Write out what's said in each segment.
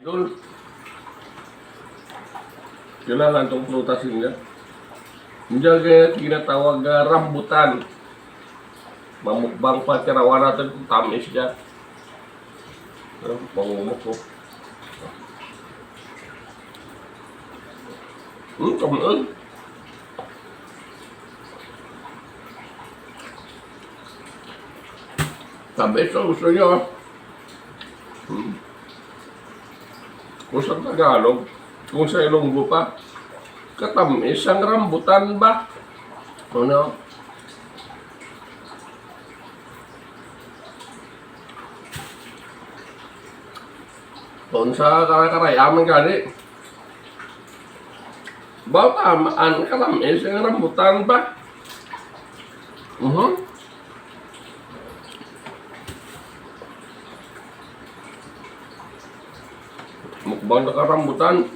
Doon, kailangan itong prutasin niya. Hindi kaya tinatawag na rambutan. Mamukbang pa, tirawan natin kung tamis niya. Pangumok ko. Kamuan. Tamis na gusto niyo. Kung sa Tagalog, kung sa Ilonggo pa, katamis ang rambutan ba? Ano? Kung sa Karayaman gani, ba tamaan katamis ang rambutan ba? Mukbang na karambutan.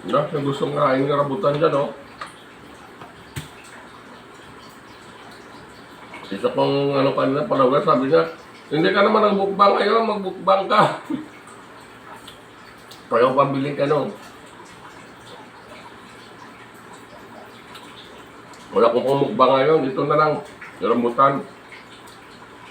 Yung gusto nga kain ng rambutan dyan, oh. Isa pang kanina, palawag, sabi niya, hindi ka naman nagbukbang ngayon, magbukbang ka. Pareho pabiling ka, no? Wala kong pumukbang ngayon, dito na lang, yung rambutan.